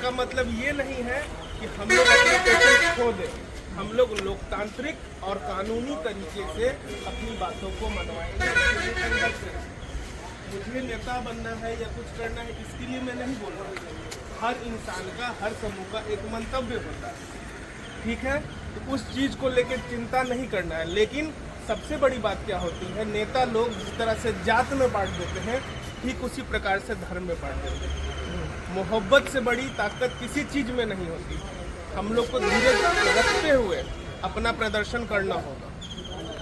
इसका मतलब ये नहीं है कि हम लोग अपने पेटेंट खो दें। हम लोग लोकतांत्रिक और कानूनी तरीके से अपनी बातों को मनवाएंगे। मुझे नेता बनना है या कुछ करना है इसके लिए मैं नहीं बोल रहा। हर इंसान का, हर समूह का एक मंतव्य होता है, ठीक है? तो उस चीज़ को लेकर चिंता नहीं करना है। लेकिन सबसे बड़ी बात क्या होती है, नेता लोग जिस तरह से जात में बांट देते हैं, ठीक उसी प्रकार से धर्म में बांट देते हैं। मोहब्बत से बड़ी ताकत किसी चीज़ में नहीं होती। हम लोग को धीरज रखते हुए अपना प्रदर्शन करना होगा,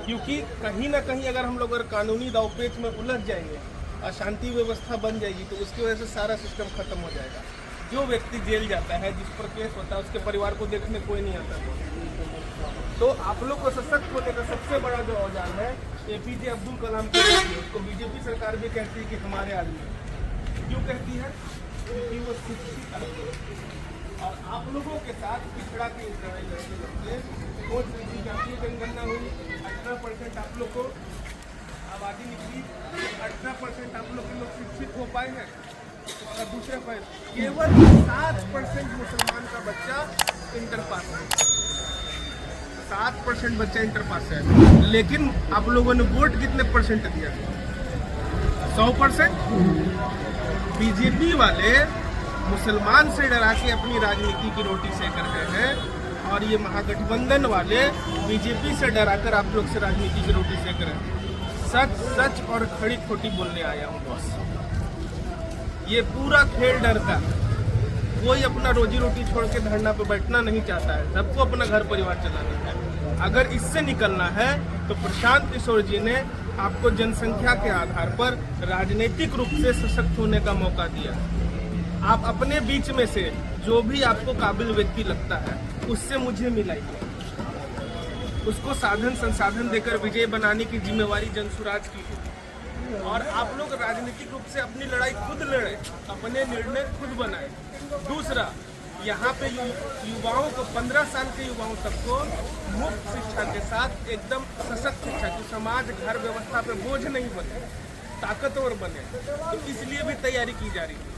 क्योंकि कहीं ना कहीं अगर हम लोग अगर कानूनी दावपेच में उलझ जाएंगे, अशांति व्यवस्था बन जाएगी, तो उसकी वजह से सारा सिस्टम खत्म हो जाएगा। जो व्यक्ति जेल जाता है, जिस पर केस होता है, उसके परिवार को देखने कोई नहीं आता। तो आप लोग को सशक्त होने का सबसे बड़ा जो औजार है APJ अब्दुल कलाम की, उसको बीजेपी सरकार भी कहती है कि हमारे आदमी। क्यों कहती है? क्योंकि वो शिक्षित आदमी है। और आप लोगों के साथ पिछड़ा के लड़ाई लड़ते लड़ते वो जातीय जनगणना हुई, 18% आप लोग को आबादी निकली, 18% आप लोग शिक्षित हो पाए हैं। और दूसरे पर केवल 7% मुसलमान का बच्चा इंटर पास है। 7% बच्चा इंटर पास है। लेकिन आप लोगों ने वोट कितने परसेंट दिया? 100%। बीजेपी वाले मुसलमान से डरा के अपनी राजनीति की रोटी सेक रहे हैं, और ये महागठबंधन वाले बीजेपी से डराकर आप लोग से राजनीति की रोटी सेक रहे हैं। सच सच और खड़ी खोटी बोलने आया हूँ बॉस। ये पूरा खेल डर का। कोई अपना रोजी रोटी छोड़ के धरना पे बैठना नहीं चाहता है, सबको अपना घर परिवार चलाना है। अगर इससे निकलना है तो प्रशांत किशोर जी ने आपको जनसंख्या के आधार पर राजनीतिक रूप से सशक्त होने का मौका दिया। आप अपने बीच में से जो भी आपको काबिल व्यक्ति लगता है उससे मुझे मिलाइए, उसको साधन संसाधन देकर विजय बनाने की जिम्मेवारी जनसुराज की है। और आप लोग राजनीतिक रूप से अपनी लड़ाई खुद लड़े, अपने निर्णय खुद बनाए। दूसरा, यहाँ पे युवाओं को, 15 साल के युवाओं तक को मुफ्त शिक्षा के साथ एकदम सशक्त शिक्षा की, समाज घर व्यवस्था पे बोझ नहीं बने, ताकतवर बने। तो इसलिए भी तैयारी की जा रही है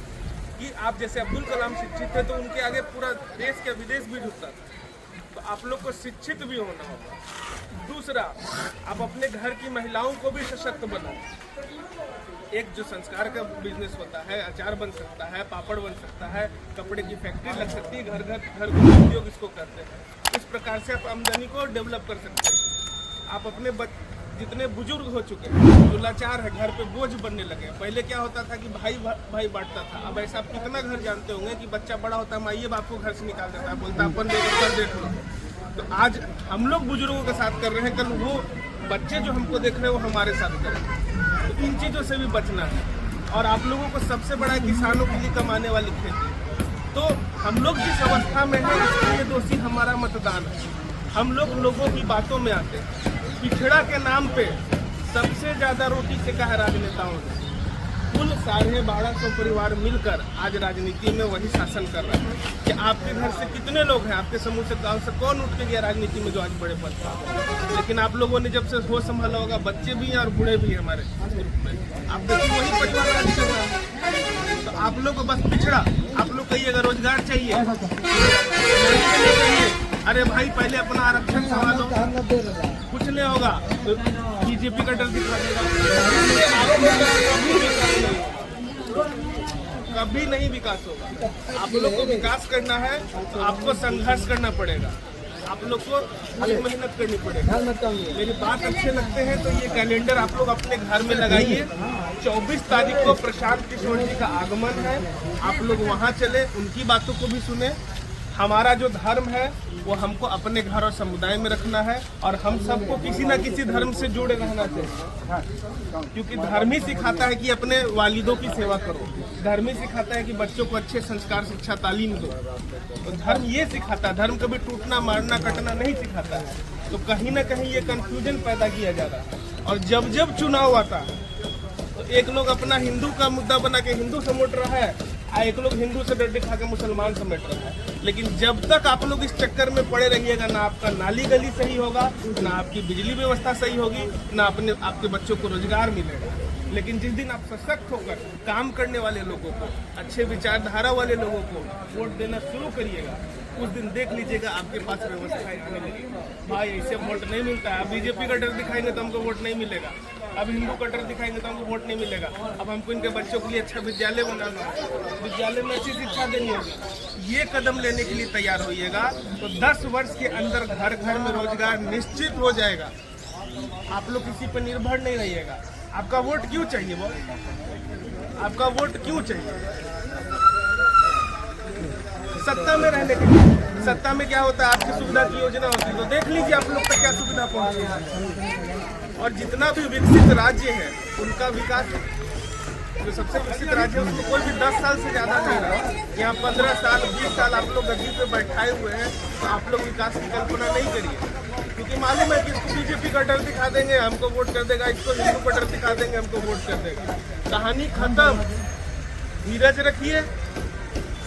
कि आप जैसे अब्दुल कलाम शिक्षित थे तो उनके आगे पूरा देश के विदेश भी झुकता था, तो आप लोग को शिक्षित भी होना होगा। दूसरा, आप अपने घर की महिलाओं को भी सशक्त बनाओ। एक जो संस्कार का बिजनेस होता है, अचार बन सकता है, पापड़ बन सकता है, कपड़े की फैक्ट्री लग सकती है, घर को उद्योग इसको करते हैं। इस प्रकार से आप आमदनी को डेवलप कर सकते हैं। आप अपने जितने बुजुर्ग हो चुके हैं, जो लाचार है, घर पे बोझ बनने लगे। पहले क्या होता था कि भाई भाई बांटता था। अब ऐसा आप कितना घर जानते होंगे कि बच्चा बड़ा होता है, माइए बाप को घर से निकाल देता है, बोलता है अपन देख लो। तो आज हम लोग बुजुर्गों के साथ कर रहे हैं, कल वो बच्चे जो हमको देख रहे हैं वो हमारे साथ करें। तो इन चीज़ों से भी बचना है। और आप लोगों को सबसे बड़ा किसानों के लिए कमाने वाली खेती। तो हम लोग जिस अवस्था में हैं उसके लिए दोषी हमारा मतदान है। हम लोग लोगों की बातों में आते हैं। पिछड़ा के नाम पे सबसे ज़्यादा रोटी सेका है राजनेताओं ने। कुल 1250 परिवार मिलकर आज राजनीति में वही शासन कर रहे हैं। कि आपके घर से कितने लोग हैं, आपके समूह से गांव से कौन उठ के गया राजनीति में जो आज बड़े पद पर? लेकिन आप लोगों ने जब से होश संभाला होगा, बच्चे भी हैं और बूढ़े भी हैं हमारे ग्रुप में। आप देखिए वही परिवार राज कर रहा है। तो आप लोग को बस पिछड़ा, आप लोग कहिएगा रोजगार चाहिए, अरे भाई पहले अपना आरक्षण संभालो, कुछ नहीं होगा तो बीजेपी का डर दिखा देगा। कभी नहीं विकास होगा। आप लोग को विकास करना है तो आपको संघर्ष करना पड़ेगा, आप लोग को मेहनत करनी पड़ेगी। मेरी बात अच्छे लगते हैं तो ये कैलेंडर आप लोग अपने घर में लगाइए। 24 तारीख को प्रशांत किशोर जी का आगमन है, आप लोग वहाँ चले, उनकी बातों को भी सुने। हमारा जो धर्म है वो हमको अपने घर और समुदाय में रखना है, और हम सबको किसी न किसी धर्म से जुड़े रहना चाहिए। क्योंकि धर्म ही सिखाता है कि अपने वालिदों की सेवा करो, धर्म ही सिखाता है कि बच्चों को अच्छे संस्कार, शिक्षा, तालीम दो। तो धर्म ये सिखाता है, धर्म कभी टूटना, मारना, कटना नहीं सिखाता है। तो कहीं ना कहीं ये कंफ्यूजन पैदा किया जा रहा है। और जब जब चुनाव आता है तो एक लोग अपना हिंदू का मुद्दा बना के हिंदू समेट रहा है, एक लोग हिंदू से डर दिखा के मुसलमान समेट रहा है। लेकिन जब तक आप लोग इस चक्कर में पड़े रहिएगा, ना आपका नाली गली सही होगा, ना आपकी बिजली व्यवस्था सही होगी, ना आपके बच्चों को रोजगार मिलेगा। लेकिन जिस दिन आप सशक्त होकर काम करने वाले लोगों को, अच्छे विचारधारा वाले लोगों को वोट देना शुरू करिएगा, उस दिन देख लीजिएगा आपके पास व्यवस्थाएं आने लगेगी। भाई ऐसे वोट नहीं मिलता है, अब बीजेपी का डर दिखाएंगे तो हमको वोट नहीं मिलेगा, अब हिंदू का डर दिखाएंगे तो हमको वोट नहीं मिलेगा, अब हमको इनके बच्चों के लिए अच्छा विद्यालय बनाना है, विद्यालय में अच्छी शिक्षा देनी होगी। ये कदम लेने के लिए तैयार होइएगा तो 10 वर्ष के अंदर घर घर में रोजगार निश्चित हो जाएगा। आप लोग किसी पर निर्भर नहीं रहिएगा। आपका वोट क्यों चाहिए? वो आपका वोट क्यों चाहिए? सत्ता में रहने के लिए। सत्ता में क्या होता है, आपकी सुविधा की योजना होती है, तो देख लीजिए आप लोग तक क्या सुविधा पहुंची है। और जितना भी विकसित राज्य है उनका विकास, जो सबसे विकसित राज्य है उसको कोई भी 10 साल से ज्यादा नहीं रहा। यहाँ 15 साल 20 साल आप लोग गद्दी पे बैठाए हुए हैं, तो आप लोग विकास की कल्पना नहीं करिए, क्योंकि मालूम है कि इसको बीजेपी का डर दिखा देंगे हमको वोट कर देगा, इसको हिंदू का डर दिखा देंगे हमको वोट कर देगा। कहानी खत्म। धीरज रखिए,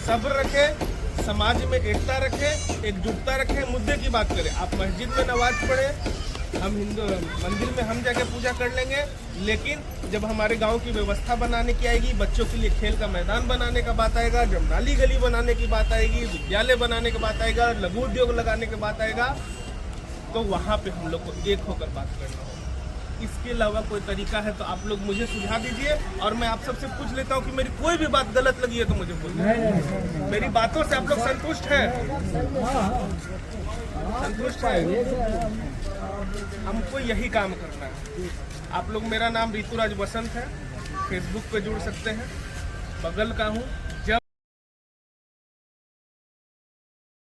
सब्र रखें, समाज में एकता रखें, एकजुटता रखें, मुद्दे की बात करें। आप मस्जिद में नमाज पढ़ें, हम हिंदू मंदिर में हम जाके पूजा कर लेंगे, लेकिन जब हमारे गांव की व्यवस्था बनाने की आएगी, बच्चों के लिए खेल का मैदान बनाने का बात आएगा, जब नाली गली बनाने की बात आएगी, विद्यालय बनाने की बात आएगा, लघु उद्योग लगाने की बात आएगा, तो वहाँ पे हम लोग को एक होकर बात करना होगा। इसके अलावा कोई तरीका है तो आप लोग मुझे सुझाव दीजिए, और मैं आप सबसे पूछ लेता हूँ कि मेरी कोई भी बात गलत लगी है तो मुझे बोलिए। मेरी बातों से आप लोग संतुष्ट हैं? संतुष्ट है? हमको यही काम करना है। आप लोग, मेरा नाम ऋतुराज बसंत है, फेसबुक पे जुड़ सकते हैं, बगल का हूँ।